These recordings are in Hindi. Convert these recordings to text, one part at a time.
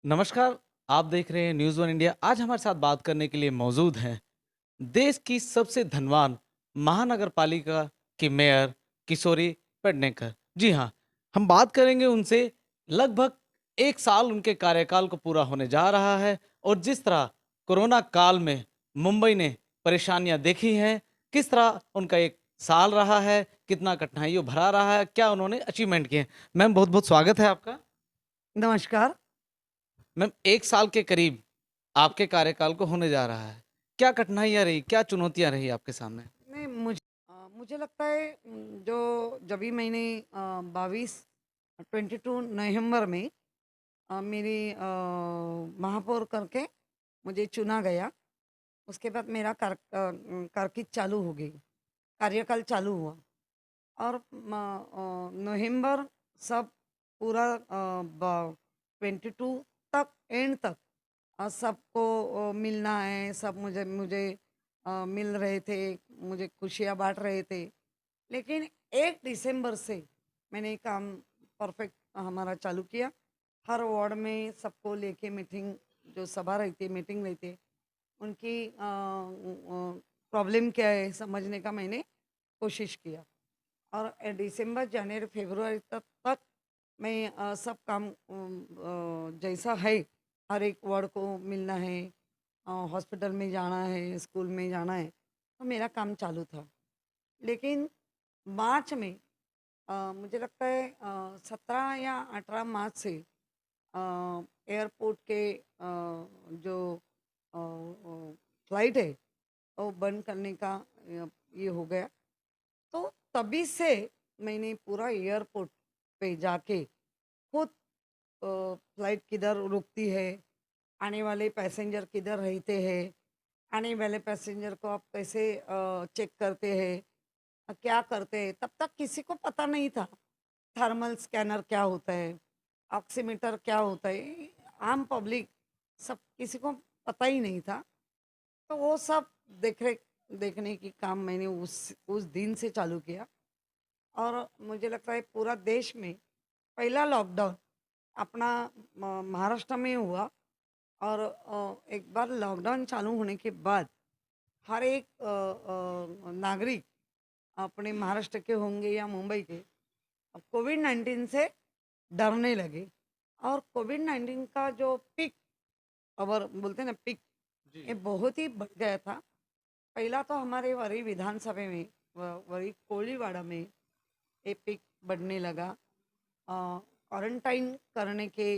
नमस्कार। आप देख रहे हैं न्यूज़ वन इंडिया। आज हमारे साथ बात करने के लिए मौजूद हैं देश की सबसे धनवान महानगर पालिका की मेयर किशोरी पेडनेकर। जी हाँ, हम बात करेंगे उनसे। लगभग 1 साल उनके कार्यकाल को पूरा होने जा रहा है और जिस तरह कोरोना काल में मुंबई ने परेशानियां देखी हैं, किस तरह उनका एक साल रहा है, कितना कठिनाइयों भरा रहा है, क्या उन्होंने अचीवमेंट किए हैं। मैम, बहुत बहुत स्वागत है आपका। नमस्कार। मैम, 1 साल के करीब आपके कार्यकाल को होने जा रहा है। क्या कठिनाइयाँ रही, क्या चुनौतियाँ रही आपके सामने? नहीं मुझे लगता है जो जब भी मैंने 22 नवंबर में मेरी महापौर करके मुझे चुना गया। उसके बाद मेरा कारकिर्द चालू हो गई, कार्यकाल चालू हुआ। और नवंबर सब पूरा 22 तक एंड तक सबको मिलना है, सब मुझे मुझे मिल रहे थे, मुझे खुशियाँ बाँट रहे थे। लेकिन 1 दिसंबर से मैंने काम परफेक्ट हमारा चालू किया। हर वार्ड में सबको लेके मीटिंग, जो सभा रहती है, मीटिंग रहती है, उनकी प्रॉब्लम क्या है समझने का मैंने कोशिश किया। और दिसंबर, जनवरी, फरवरी तक मैं सब काम जैसा है, हर एक वार्ड को मिलना है, हॉस्पिटल में जाना है, स्कूल में जाना है, तो मेरा काम चालू था। लेकिन मार्च में मुझे लगता है 17 या 18 मार्च से एयरपोर्ट के जो फ्लाइट है वो बंद करने का ये हो गया। तो तभी से मैंने पूरा एयरपोर्ट पे जाके खुद फ्लाइट किधर रुकती है, आने वाले पैसेंजर किधर रहते हैं, आने वाले पैसेंजर को आप कैसे चेक करते हैं, क्या करते हैं, तब तक किसी को पता नहीं था। थर्मल स्कैनर क्या होता है, ऑक्सीमीटर क्या होता है, आम पब्लिक सब किसी को पता ही नहीं था। तो वो सब देख रेख देखने की काम मैंने उस दिन से चालू किया। और मुझे लगता है पूरा देश में पहला लॉकडाउन अपना महाराष्ट्र में हुआ। और एक बार लॉकडाउन चालू होने के बाद हर एक नागरिक अपने महाराष्ट्र के होंगे या मुंबई के, अब कोविड-19 से डरने लगे। और कोविड-19 का जो पीक, और बोलते हैं ना पीक, ये जी। बहुत ही बढ़ गया था। पहला तो हमारे वरी विधानसभा में, वरी कोलीवाड़ा में ये पीक बढ़ने लगा। क्वारंटाइन करने के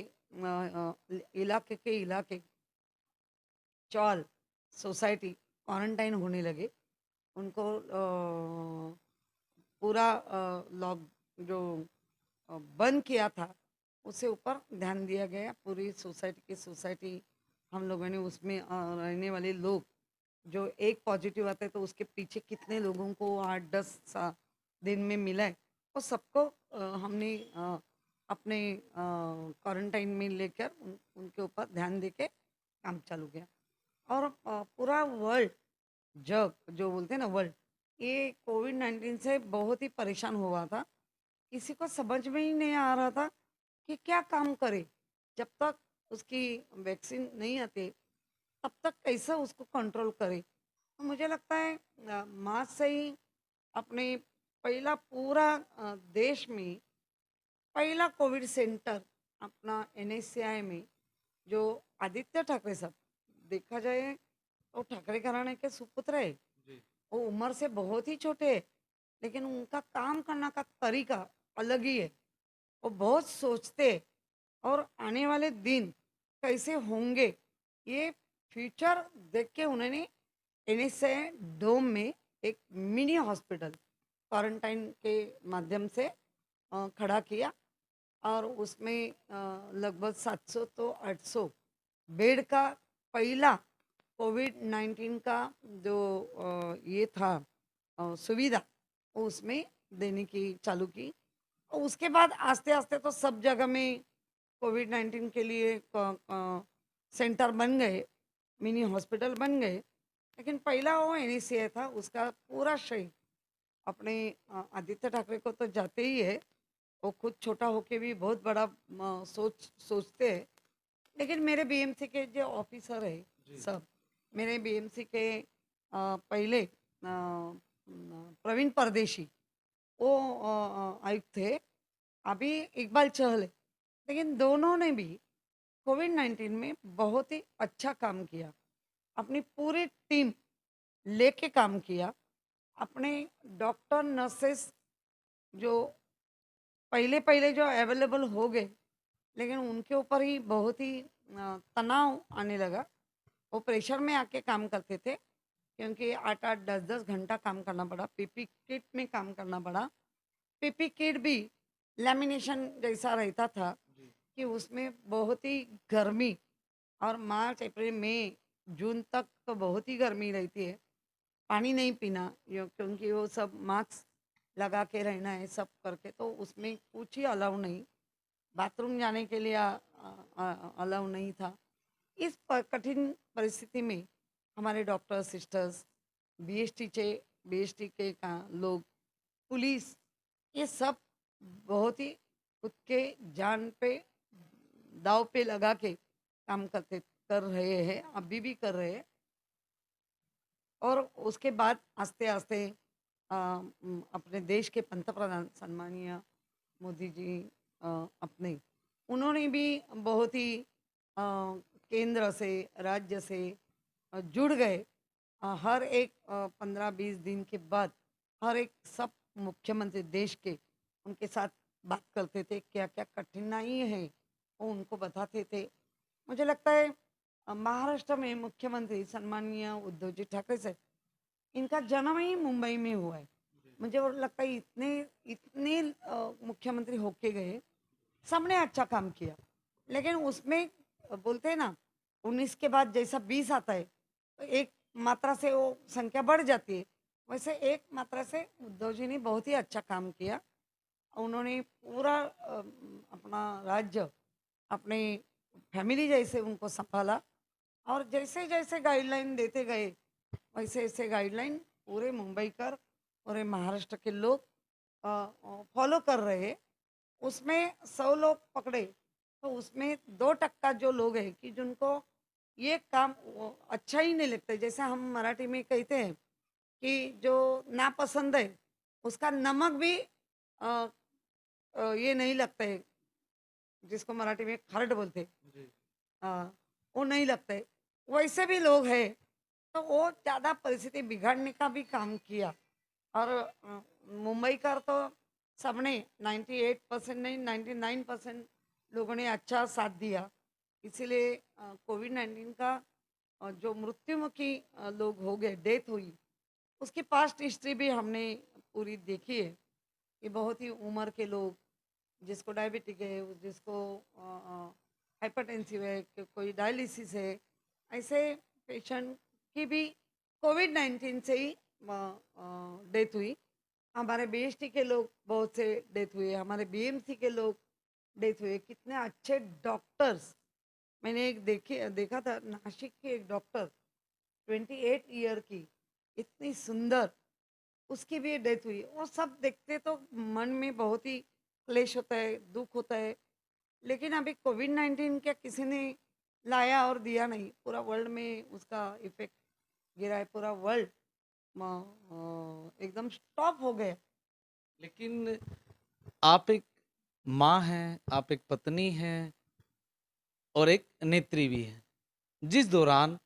इलाके के इलाके चौल सोसाइटी क्वारंटाइन होने लगे। उनको पूरा लॉक जो बंद किया था उससे ऊपर ध्यान दिया गया। पूरी सोसाइटी हम लोगों ने उसमें रहने वाले लोग, जो एक पॉजिटिव आता है तो उसके पीछे कितने लोगों को 8-10 दिन में मिला है, वो सबको हमने अपने क्वारंटाइन में लेकर उनके ऊपर ध्यान देके काम चालू किया। और पूरा वर्ल्ड, जग जो बोलते हैं ना वर्ल्ड, ये कोविड-19 से बहुत ही परेशान हुआ था। किसी को समझ में ही नहीं आ रहा था कि क्या काम करे। जब तक उसकी वैक्सीन नहीं आती तब तक कैसे उसको कंट्रोल करे। तो मुझे लगता है मार्च से ही अपने पहला पूरा देश में पहला कोविड सेंटर अपना एनएससीआई में, जो आदित्य ठाकरे साहब, देखा जाए तो ठाकरे घराने के सुपुत्र है। जी। वो उम्र से बहुत ही छोटे हैं, लेकिन उनका काम करने का तरीका अलग ही है। वो बहुत सोचते हैं और आने वाले दिन कैसे होंगे, ये फ्यूचर देख के उन्होंने एनएसए डोम में एक मिनी हॉस्पिटल क्वारंटाइन के माध्यम से खड़ा किया। और उसमें लगभग 700 तो 800 बेड का पहला कोविड-19 का जो ये था सुविधा, वो उसमें देने की चालू की। और उसके बाद आस्ते-आस्ते तो सब जगह में कोविड-19 के लिए सेंटर बन गए, मिनी हॉस्पिटल बन गए। लेकिन पहला वो एनएससीआई था, उसका पूरा श्रेय अपने आदित्य ठाकरे को तो जाते ही है। वो खुद छोटा होके भी बहुत बड़ा सोचते हैं। लेकिन मेरे बीएमसी के जो ऑफिसर है जी। सब, मेरे बीएमसी के पहले प्रवीण परदेशी वो आयुक्त थे, अभी इकबाल चहल है। लेकिन दोनों ने भी कोविड-19 में बहुत ही अच्छा काम किया। अपनी पूरी टीम लेके काम किया। अपने डॉक्टर, नर्सेस जो पहले-पहले जो अवेलेबल हो गए, लेकिन उनके ऊपर ही बहुत ही तनाव आने लगा। वो प्रेशर में आके काम करते थे, क्योंकि 8-8, 10-10 घंटा काम करना पड़ा, पीपी किट में काम करना पड़ा। पीपी किट भी लैमिनेशन जैसा रहता था जी। कि उसमें बहुत ही गर्मी, और मार्च, अप्रैल, मई, जून तक तो बहुत ही गर्मी रहती है। पानी नहीं पीना, क्योंकि वो सब मास्क लगा के रहना है सब करके, तो उसमें कुछ ही अलाउ नहीं। बाथरूम जाने के लिए अलाउ नहीं था। इस कठिन परिस्थिति में हमारे डॉक्टर सिस्टर्स, बीएसटी चे बीएसटी के का लोग, पुलिस, ये सब बहुत ही खुद के जान पे दाव पे लगा के काम कर रहे हैं, अभी भी कर रहे हैं। और उसके बाद आस्ते आस्ते अपने देश के पंतप्रधान सम्मानीय मोदी जी अपने, उन्होंने भी बहुत ही केंद्र से, राज्य से जुड़ गए। हर एक 15-20 दिन के बाद हर एक सब मुख्यमंत्री देश के उनके साथ बात करते थे, क्या क्या कठिनाई है वो उनको बताते थे। मुझे लगता है महाराष्ट्र में मुख्यमंत्री सम्मानीय उद्धव जी ठाकरे साहब, इनका जन्म ही मुंबई में हुआ है। मुझे वो लगता है इतने इतने मुख्यमंत्री होके गए, सबने अच्छा काम किया। लेकिन उसमें बोलते हैं ना, 19 के बाद जैसा 20 आता है, तो एक मात्रा से वो संख्या बढ़ जाती है। वैसे एक मात्रा से उद्धव जी ने बहुत ही अच्छा काम किया। उन्होंने पूरा अपना राज्य अपने फैमिली जैसे उनको संभाला, और जैसे जैसे गाइडलाइन देते गए, वैसे ऐसे गाइडलाइन पूरे मुंबई कर, पूरे महाराष्ट्र के लोग फॉलो कर रहे हैं। उसमें 100 लोग पकड़े, तो उसमें 2% जो लोग हैं कि जिनको ये काम अच्छा ही नहीं लगता है। जैसे हम मराठी में कहते हैं कि जो नापसंद है, उसका नमक भी ये नहीं लगता है, जिसको मराठी में खारट बोलते हैं। जी। वो नहीं लगता है। वैसे भी लोग हैं, तो वो ज़्यादा परिस्थिति बिगाड़ने का भी काम किया। और मुंबई का तो सबने 98% नहीं, 99% लोगों ने अच्छा साथ दिया। इसीलिए कोविड-19 का जो मृत्युमुखी लोग हो गए, डेथ हुई, उसकी पास्ट हिस्ट्री भी हमने पूरी देखी है। कि बहुत ही उम्र के लोग, जिसको डायबिटिक है, जिसको हाइपरटेंसिव है, कोई डायलिसिस है, ऐसे पेशेंट की भी कोविड-19 से ही डेथ हुई। हमारे बीएसटी के लोग बहुत से डेथ हुए, हमारे बीएमसी के लोग डेथ हुए। कितने अच्छे डॉक्टर्स, मैंने एक देखा था नासिक की एक डॉक्टर, 28 ईयर की, इतनी सुंदर, उसकी भी डेथ हुई। वो सब देखते तो मन में बहुत ही क्लेश होता है, दुख होता है। लेकिन अभी कोविड-19 क्या किसी ने लाया और दिया नहीं, पूरा वर्ल्ड में उसका इफेक्ट गिरा है, पूरा वर्ल्ड एकदम स्टॉप हो गया। लेकिन आप एक माँ हैं, आप एक पत्नी हैं और एक नेत्री भी हैं। जिस दौरान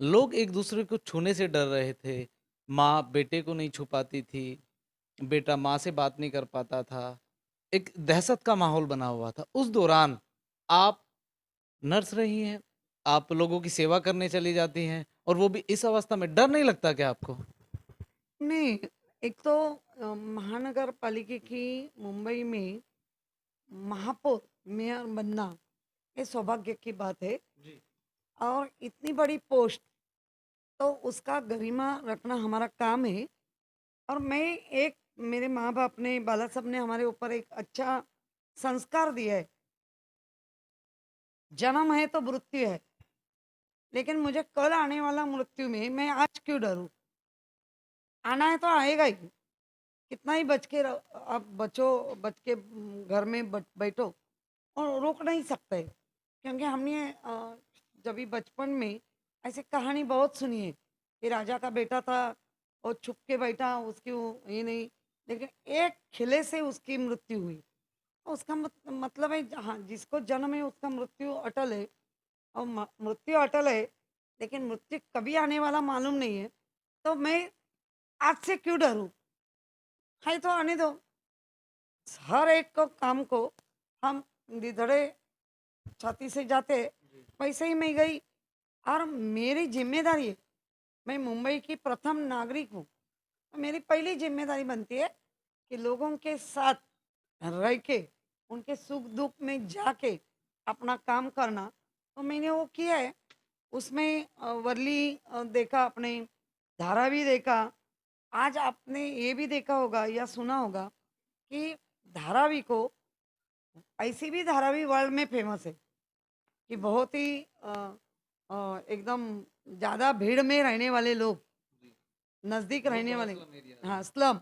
लोग एक दूसरे को छूने से डर रहे थे, माँ बेटे को नहीं छू पाती थी, बेटा माँ से बात नहीं कर पाता था, एक दहशत का माहौल बना हुआ था। उस दौरान आप नर्स रही हैं, आप लोगों की सेवा करने चली जाती हैं और वो भी इस अवस्था में, डर नहीं लगता क्या आपको? नहीं, एक तो महानगर पालिका की मुंबई में महापौर, मेयर बनना, ये सौभाग्य की बात है। जी। और इतनी बड़ी पोस्ट, तो उसका गरिमा रखना हमारा काम है। और मैं एक, मेरे माँ बाप ने, बाला साहब ने हमारे ऊपर एक अच्छा संस्कार दिया है, जन्म है तो मृत्यु है, लेकिन मुझे कल आने वाला मृत्यु में मैं आज क्यों डरूं? आना है तो आएगा ही। कितना ही बच के आप बचो, बच के घर में बैठो, और रोक नहीं सकते। क्योंकि हमने जब भी बचपन में ऐसे कहानी बहुत सुनी है कि राजा का बेटा था और छुप के बैठा, उसकी ये नहीं, लेकिन एक खिले से उसकी मृत्यु हुई। तो उसका मतलब है, हाँ, जिसको जन्म है उसका मृत्यु अटल है। और मृत्यु अटल है, लेकिन मृत्यु कभी आने वाला मालूम नहीं है। तो मैं आज से क्यों डरूं? है तो आने दो। हर एक को काम को हम निधड़े छाती से जाते, वैसे ही मैं गई। और मेरी जिम्मेदारी है, मैं मुंबई की प्रथम नागरिक हूँ, तो मेरी पहली जिम्मेदारी बनती है कि लोगों के साथ रह के उनके सुख दुख में जाके अपना काम करना। तो मैंने वो किया है। उसमें वर्ली देखा आपने, धारावी देखा। आज आपने ये भी देखा होगा या सुना होगा कि धारावी को, ऐसी भी धारावी वर्ल्ड में फेमस है कि बहुत ही एकदम ज़्यादा भीड़ में रहने वाले लोग, नज़दीक रहने वाले, हाँ, स्लम,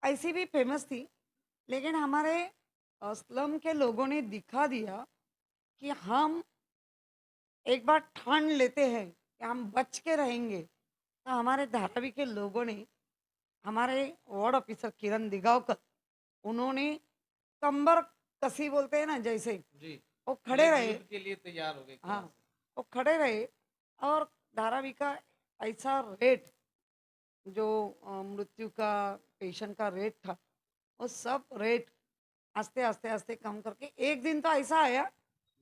ऐसी भी फेमस थी। लेकिन हमारे स्लम के लोगों ने दिखा दिया कि हम एक बार ठान लेते हैं कि हम बच के रहेंगे। तो हमारे धारावी के लोगों ने, हमारे वार्ड ऑफिसर किरण दिगावकर, उन्होंने कंबर कसी बोलते हैं ना, जैसे जी। वो ये खड़े रहे। युद्ध के लिए तैयार हो गए एक तरह हाँ, से। वो खड़े रहे। और धारावी का ऐसा रेट, जो मृत्यु का, पेशेंट का रेट था, वो सब रेट आस्ते आस्ते आस्ते कम करके एक दिन तो ऐसा आया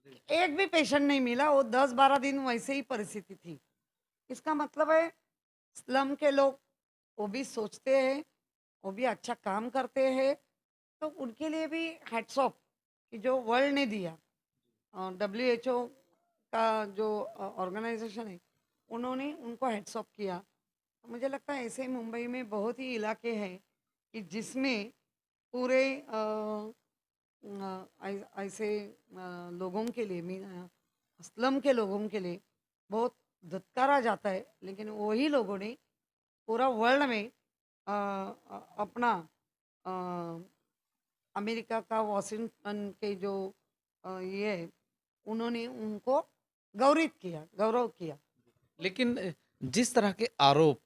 जी। कि एक भी पेशेंट नहीं मिला। वो 10-12 दिन वैसे ही परिस्थिति थी। इसका मतलब है स्लम के लोग, वो भी सोचते हैं, वो भी अच्छा काम करते हैं। तो उनके लिए भी हैट्स ऑफ कि जो वर्ल्ड ने दिया, WHO का जो ऑर्गेनाइजेशन है, उन्होंने उनको हेड्स ऑफ किया। मुझे लगता है ऐसे मुंबई में बहुत ही इलाके हैं कि जिसमें पूरे ऐसे लोगों के लिए, स्लम के लोगों के लिए बहुत धुतकारा जाता है। लेकिन वही लोगों ने पूरा वर्ल्ड में अपना अ, अमेरिका का वॉशिंगटन के जो ये है, उन्होंने उनको गौरव किया। लेकिन जिस तरह के आरोप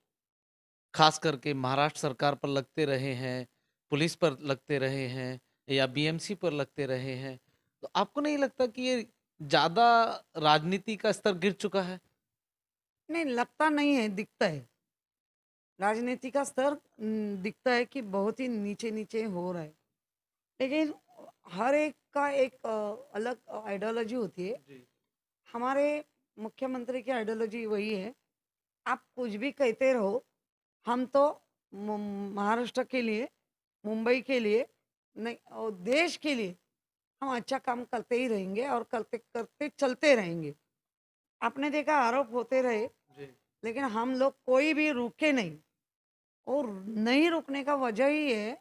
खास करके महाराष्ट्र सरकार पर लगते रहे हैं, पुलिस पर लगते रहे हैं या बीएमसी पर लगते रहे हैं, तो आपको नहीं लगता कि ये ज़्यादा राजनीति का स्तर गिर चुका है? नहीं, लगता नहीं है, दिखता है। राजनीति का स्तर दिखता है कि बहुत ही नीचे नीचे हो रहा है। लेकिन हर एक का एक अलग आइडियोलॉजी होती है। जी। हमारे मुख्यमंत्री की आइडियोलॉजी वही है, आप कुछ भी कहते रहो, हम तो महाराष्ट्र के लिए, मुंबई के लिए नहीं, और देश के लिए हम अच्छा काम करते ही रहेंगे और करते करते चलते रहेंगे। आपने देखा आरोप होते रहे, जी। लेकिन हम लोग कोई भी रुके नहीं। और नहीं रुकने का वजह ही है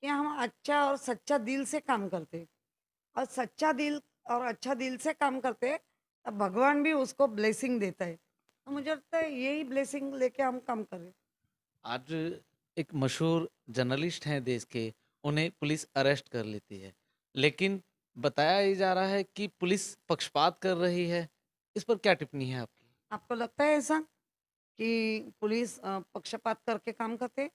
कि हम अच्छा और सच्चा दिल से काम करते, और सच्चा दिल और अच्छा दिल से काम करते, तब भगवान भी उसको ब्लेसिंग देता है। तो मुझे लगता है यही ब्लेसिंग लेके हम काम करें। आज एक मशहूर जर्नलिस्ट हैं देश के, उन्हें पुलिस अरेस्ट कर लेती है। लेकिन बताया ये जा रहा है कि पुलिस पक्षपात कर रही है। इस पर क्या टिप्पणी है आपकी? आपको लगता है ऐसा कि पुलिस पक्षपात करके काम करते?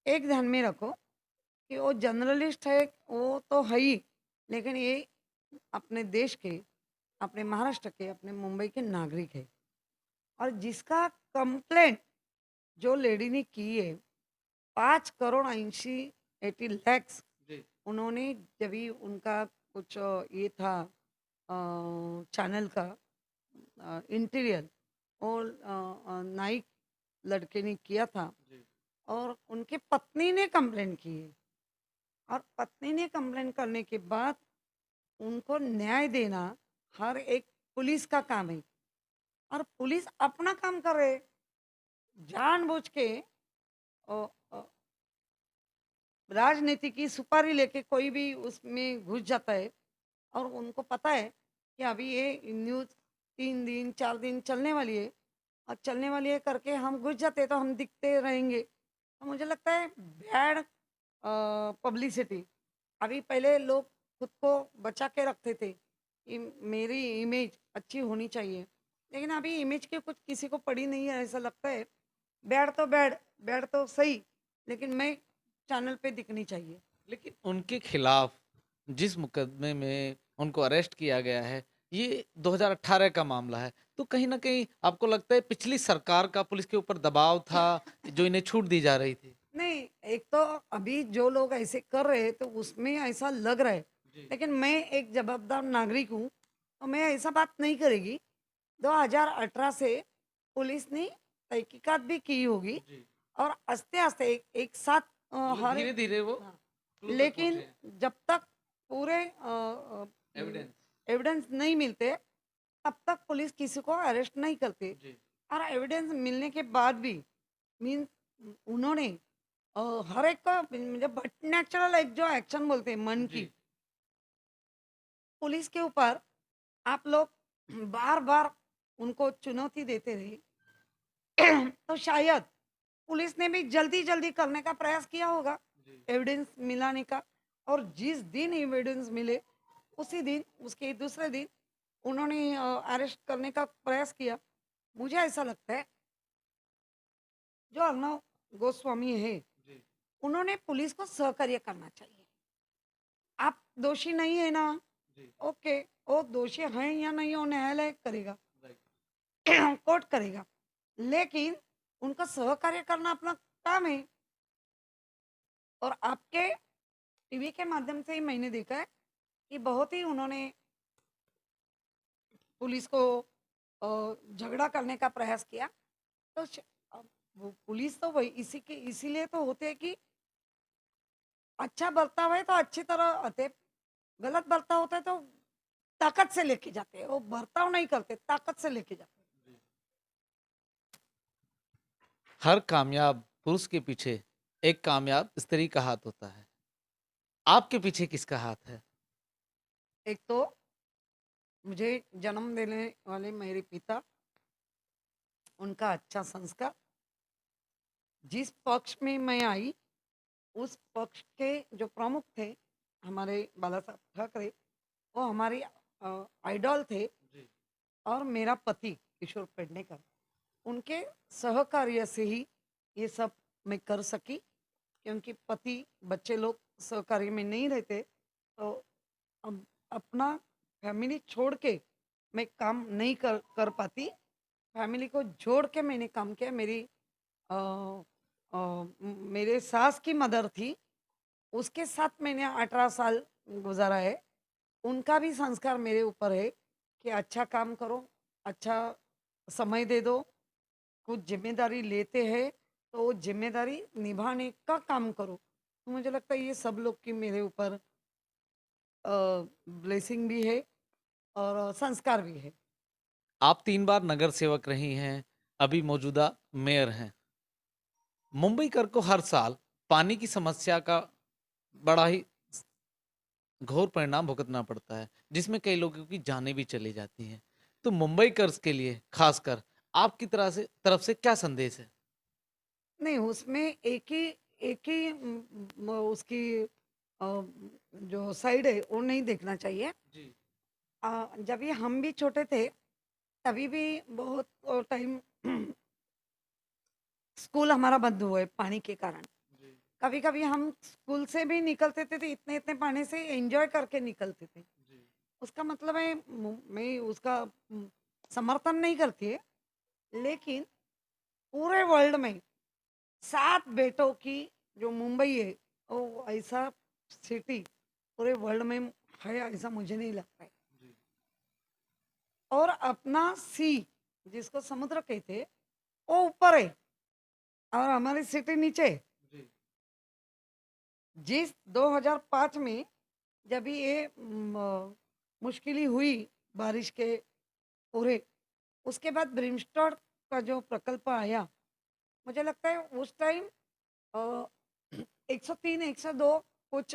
एक ध्यान में रखो कि वो जर्नलिस्ट है, वो तो है ही, लेकिन ये अपने देश के, अपने महाराष्ट्र के, अपने मुंबई के नागरिक है। और जिसका कंप्लेंट जो लेडी ने की है, 5 करोड़ 80 लाख, जी। उन्होंने जब भी उनका कुछ ये था चैनल का इंटीरियर, और नाइक लड़के ने किया था, जी। और उनकी पत्नी ने कंप्लेंट की है। और पत्नी ने कंप्लेंट करने के बाद उनको न्याय देना हर एक पुलिस का काम है। और पुलिस अपना काम कर रहे, जानबूझ के अ, अ, राजनीति की सुपारी लेके कोई भी उसमें घुस जाता है। और उनको पता है कि अभी ये न्यूज़ 3 दिन 4 दिन चलने वाली है, और चलने वाली है करके हम घुस जाते तो हम दिखते रहेंगे। तो मुझे लगता है बैड पब्लिसिटी। अभी पहले लोग खुद को बचा के रखते थे मेरी इमेज अच्छी होनी चाहिए, लेकिन अभी इमेज की कुछ किसी को पड़ी नहीं है ऐसा लगता है। बैड बैड तो सही, लेकिन मैं चैनल पे दिखनी चाहिए। लेकिन उनके खिलाफ जिस मुकदमे में उनको अरेस्ट किया गया है, ये 2018 का मामला है। तो कहीं न कहीं आपको लगता है पिछली सरकार का पुलिस के ऊपर दबाव था, जो इन्हें छूट दी जा रही थी? नहीं, एक तो अभी जो लोग ऐसे कर रहे हैं तो उसमें ऐसा लग रहा है, जी, लेकिन मैं एक जवाबदार नागरिक हूँ, तो मैं ऐसा बात नहीं करेगी। 2018 से पुलिस ने तहकीकात भी की होगी, जी। और आस्ते-आस्ते एक साथ मतलब हर एक। धीरे-धीरे वो हाँ, क्लू तक पहुँचे लेकिन हैं, जब तक पूरे एविडेंस। एविडेंस नहीं मिलते, तब तक पुलिस किसी को अरेस्ट नहीं करती। जी, और एविडेंस मिलने के बाद भी मीन्स उन्होंने अ, हर एक का म्हणजे बट नेचुरल एक जो एक्शन बोलते हैं मन जी। की, पुलिस के ऊपर आप लोग बार बार उनको चुनौती देते रहे, तो शायद पुलिस ने भी जल्दी जल्दी करने का प्रयास किया होगा जी। एविडेंस मिलाने का। और जिस दिन एविडेंस मिले उसी दिन, उसके दूसरे दिन उन्होंने अरेस्ट करने का प्रयास किया। मुझे ऐसा लगता है जो अर्णव गोस्वामी है, जी, उन्होंने पुलिस को सहकार्य करना चाहिए। आप दोषी नहीं है ना, जी, ओके, वो दोषी हैं या नहीं वो न्यायालय करेगा, राइट। कोर्ट करेगा, लेकिन उनका सहकार्य करना अपना काम है। और आपके टीवी के माध्यम से ही मैंने देखा है कि बहुत ही उन्होंने पुलिस को झगड़ा करने का प्रयास किया। तो वो पुलिस तो वही इसी के इसीलिए तो होते हैं कि अच्छा बर्ताव है तो अच्छी तरह आते, गलत बर्ताव होता है तो ताकत से लेके जाते हैं, वो बर्ताव नहीं करते, ताकत से लेके जाते हैं। हर कामयाब पुरुष के पीछे एक कामयाब स्त्री का हाथ होता है। आपके पीछे किसका हाथ है? एक तो मुझे जन्म देने वाले मेरे पिता, उनका अच्छा संस्कार, जिस पक्ष में मैं आई उस पक्ष के जो प्रमुख थे हमारे बाला साहब ठाकरे, वो हमारे आइडॉल थे। जी, और मेरा पति किशोर पेडनेकर, उनके सहकार्य से ही ये सब मैं कर सकी, क्योंकि पति बच्चे लोग सहकार्य में नहीं रहते तो अब अपना फैमिली छोड़ के मैं काम नहीं कर कर पाती। फैमिली को जोड़ के मैंने काम किया। मेरी अ, मेरे सास की मदर थी, उसके साथ मैंने 18 साल गुजारा है। उनका भी संस्कार मेरे ऊपर है कि अच्छा काम करो, अच्छा समय दे दो, कुछ ज़िम्मेदारी लेते हैं, तो वो ज़िम्मेदारी निभाने का काम करो। तो मुझे लगता है ये सब लोग की मेरे ऊपर ब्लेसिंग भी है और संस्कार भी है। आप 3 बार नगर सेवक रही हैं, अभी मौजूदा मेयर हैं। मुंबईकर को हर साल पानी की समस्या का बड़ा ही घोर परिणाम भुगतना पड़ता है, जिसमें कई लोगों की जानें भी चली जाती हैं। तो मुंबईकर्स के लिए खासकर आपकी तरफ से क्या संदेश है? नहीं, उसमें एक ही उसकी जो साइड है वो नहीं देखना चाहिए। जी, जब ये हम भी छोटे थे, तभी भी बहुत टाइम स्कूल हमारा बंद हुआ है पानी के कारण। जी, कभी-कभी हम स्कूल से भी निकलते थे तो इतने-इतने पानी से एन्जॉय करके निकलते थे। जी, उसका मतलब है मैं उसका समर्थन नहीं करती है, लेकिन पूरे वर्ल्ड में 7 बेटों की जो मुंबई है, वो ऐसा सिटी पूरे वर्ल्ड में है ऐसा मुझे नहीं लगता है। जी, और अपना सी, जिसको समुद्र कहते हैं, वो ऊपर है और हमारी सिटी नीचे है। जी, जिस 2005 में जब ये मुश्किलें हुई बारिश के पूरे, उसके बाद ब्रिमस्टोन का जो प्रकल्प आया, मुझे लगता है उस टाइम 103 102 कुछ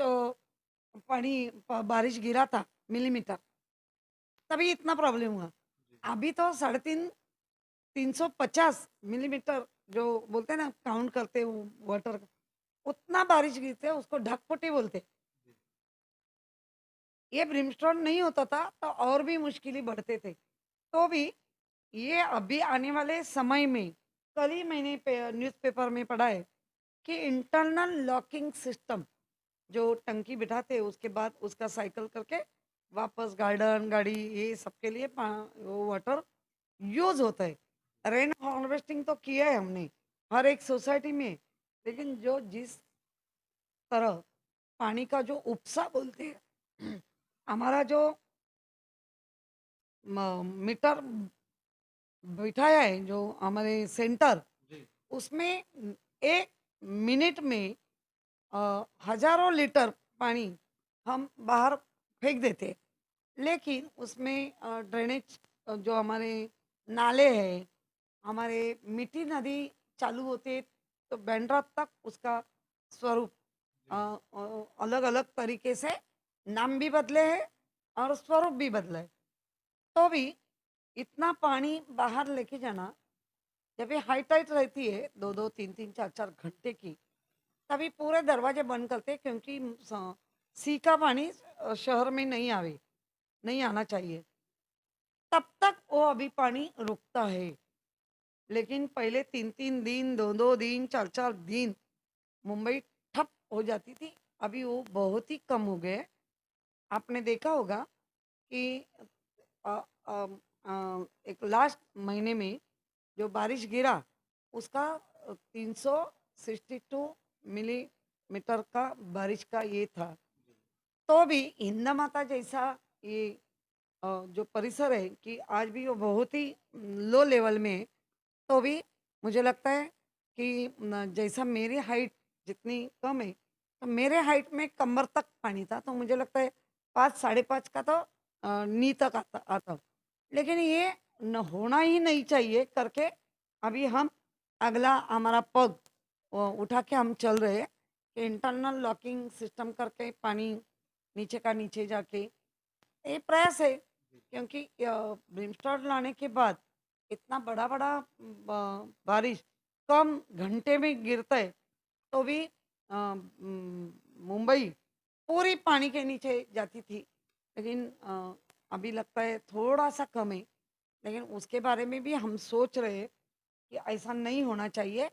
पानी बारिश गिरा था मिलीमीटर, तभी इतना प्रॉब्लम हुआ। जी। अभी तो 3.5 350 मिलीमीटर जो बोलते हैं ना, काउंट करते हैं वो वाटर का, उतना बारिश गिरते हैं, उसको ढकपुटी बोलते हैं। ये ब्रिमस्टोन नहीं होता था तो और भी मुश्किलें बढ़ते थे। तो भी ये अभी आने वाले समय में कल ही मैंने न्यूज़पेपर में पढ़ा है कि इंटरनल लॉकिंग सिस्टम जो टंकी बिठाते हैं उसके बाद उसका साइकिल करके वापस गार्डन गाड़ी ये सबके लिए वो वाटर यूज होता है। रेन हार्वेस्टिंग तो किया है हमने हर एक सोसाइटी में, लेकिन जो जिस तरह पानी का जो उपसा बोलते हैं हमारा जो मीटर बिठाया है जो हमारे सेंटर, जी। उसमें एक मिनट में हजारों लीटर पानी हम बाहर फेंक देते हैं। लेकिन उसमें ड्रेनेज जो हमारे नाले हैं, हमारे मिट्टी नदी चालू होते तो बैंड्रा तक उसका स्वरूप अलग अलग तरीके से नाम भी बदले हैं और स्वरूप भी बदला है। तो भी इतना पानी बाहर लेके जाना, जब ये हाई टाइट रहती है दो दो तीन तीन चार चार घंटे की, तभी पूरे दरवाजे बंद करते हैं क्योंकि सी का पानी शहर में नहीं आवे, नहीं आना चाहिए। तब तक वो अभी पानी रुकता है। लेकिन पहले 3-3 दिन, 2-2 दिन, 4-4 दिन मुंबई ठप हो जाती थी। अभी वो बहुत ही कम हो गए। आपने देखा होगा कि अ, अम, एक लास्ट महीने में जो बारिश गिरा उसका 362 मिलीमीटर का बारिश का ये था। तो भी हिंद माता जैसा ये जो परिसर है कि आज भी वो बहुत ही लो लेवल में है। तो भी मुझे लगता है कि जैसा मेरी हाइट जितनी कम है तो मेरे हाइट में कमर तक पानी था, तो मुझे लगता है 5 साढ़े 5 का तो नी तक आता आता। लेकिन ये न होना ही नहीं चाहिए करके अभी हम अगला हमारा पग उठा के हम चल रहे हैं कि इंटरनल लॉकिंग सिस्टम करके पानी नीचे का नीचे जाके ये प्रयास है। क्योंकि ब्रिमस्टॉन लाने के बाद इतना बड़ा बड़ा बारिश कम घंटे में गिरता है तो भी मुंबई पूरी पानी के नीचे जाती थी। लेकिन अभी लगता है थोड़ा सा कम है। लेकिन उसके बारे में भी हम सोच रहे हैं कि ऐसा नहीं होना चाहिए।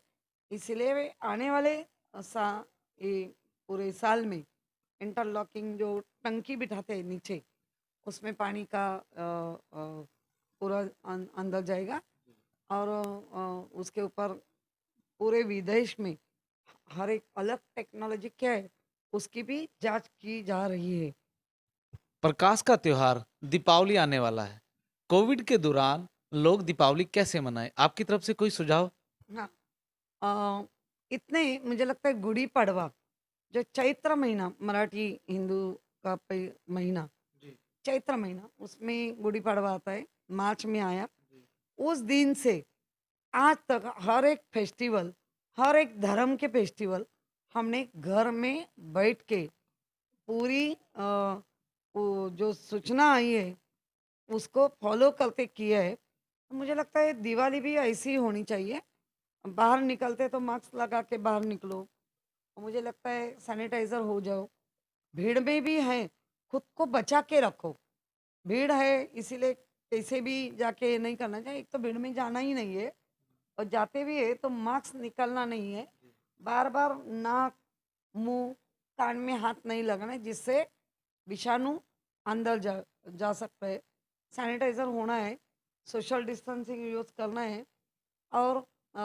इसलिए वे आने वाले ये पूरे साल में इंटरलॉकिंग जो टंकी बिठाते हैं नीचे उसमें पानी का पूरा अंदर जाएगा। और उसके ऊपर पूरे विदेश में हर एक अलग टेक्नोलॉजी क्या है उसकी भी जांच की जा रही है। प्रकाश का त्योहार दीपावली आने वाला है। कोविड के दौरान लोग दीपावली कैसे मनाएं? आपकी तरफ से कोई सुझाव? हाँ, इतने मुझे लगता है गुड़ी पड़वा जो चैत्र महीना मराठी हिंदू का महीना, जी। चैत्र महीना उसमें गुड़ी पड़वा आता है, मार्च में आया। जी। उस दिन से आज तक हर एक फेस्टिवल, हर एक धर्म के फेस्टिवल हमने घर में बैठ के पूरी वो जो सूचना आई है उसको फॉलो करके किया है। तो मुझे लगता है दिवाली भी ऐसी ही होनी चाहिए। बाहर निकलते तो मास्क लगा के बाहर निकलो, और मुझे लगता है सैनिटाइजर हो जाओ। भीड़ में भी है, खुद को बचा के रखो। भीड़ है इसीलिए कैसे भी जाके नहीं करना चाहिए। एक तो भीड़ में जाना ही नहीं है और जाते भी है तो मास्क निकालना नहीं है। बार बार नाक मुंह कान में हाथ नहीं लगाना है, जिससे विषाणु अंदर जा सकता है। सैनिटाइजर होना है, सोशल डिस्टेंसिंग यूज करना है। और अ,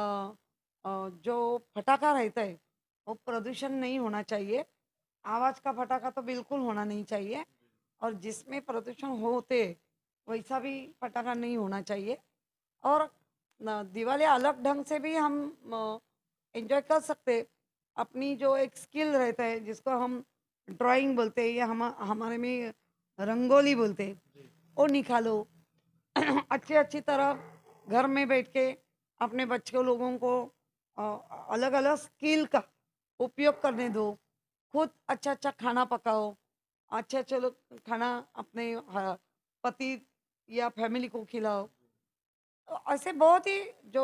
जो फटाका रहता है वो प्रदूषण नहीं होना चाहिए। आवाज़ का फटाका तो बिल्कुल होना नहीं चाहिए। और जिसमें प्रदूषण होते वैसा भी पटाखा नहीं होना चाहिए। और दिवाली अलग ढंग से भी हम एंजॉय कर सकते हैं। अपनी जो एक स्किल रहता है जिसको हम ड्राइंग बोलते हैं या हमारे में रंगोली बोलते हैं, वो निकालो। अच्छी अच्छी तरह घर में बैठ के अपने बच्चों लोगों को अलग अलग स्किल का उपयोग करने दो। खुद अच्छा अच्छा खाना पकाओ, अच्छे अच्छे लोग खाना अपने पति या फैमिली को खिलाओ। तो ऐसे बहुत ही जो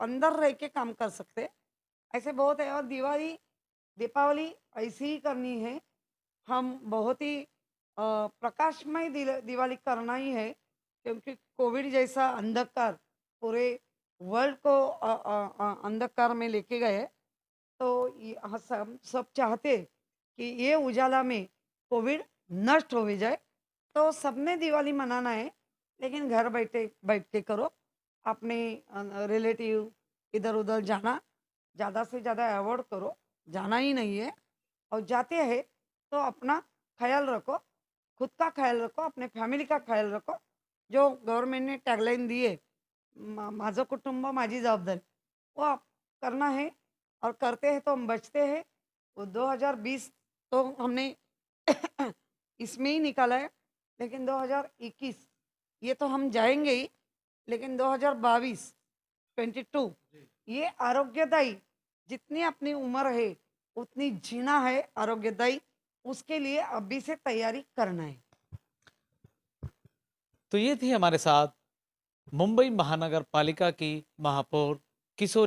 अंदर रह के काम कर सकते हैं, ऐसे बहुत है। और दिवाली दीपावली ऐसी ही करनी है। हम बहुत ही प्रकाशमय दिवाली करना ही है, क्योंकि कोविड जैसा अंधकार पूरे वर्ल्ड को अंधकार में लेके गए। तो हाँ, सब सब चाहते कि ये उजाला में कोविड नष्ट हो भी जाए। तो सबने दिवाली मनाना है, लेकिन घर बैठे बैठ के करो। अपने रिलेटिव इधर उधर जाना ज़्यादा से ज़्यादा अवॉइड करो, जाना ही नहीं है। और जाते हैं तो अपना ख्याल रखो, खुद का ख्याल रखो, अपने फॅमिली का ख्याल रखो। जो गव्हर्नमेंट ने टॅगलाइन दी है, माझं कुटुंब माझी जबाबदारी, वो आप करना है। और करते हैं तो हम बचते हैं। वो 2020 तो हमने इसमें ही निकाला है, लेकिन 2021 ये तो हम जाएंगे ही, लेकिन 2022 22 ये आरोग्यदायी, जितनी अपनी उम्र है उतनी जीना है आरोग्यदायी, उसके लिए अभी से तैयारी करना है। तो ये थी हमारे साथ मुंबई महानगर पालिका की महापौर किशोरी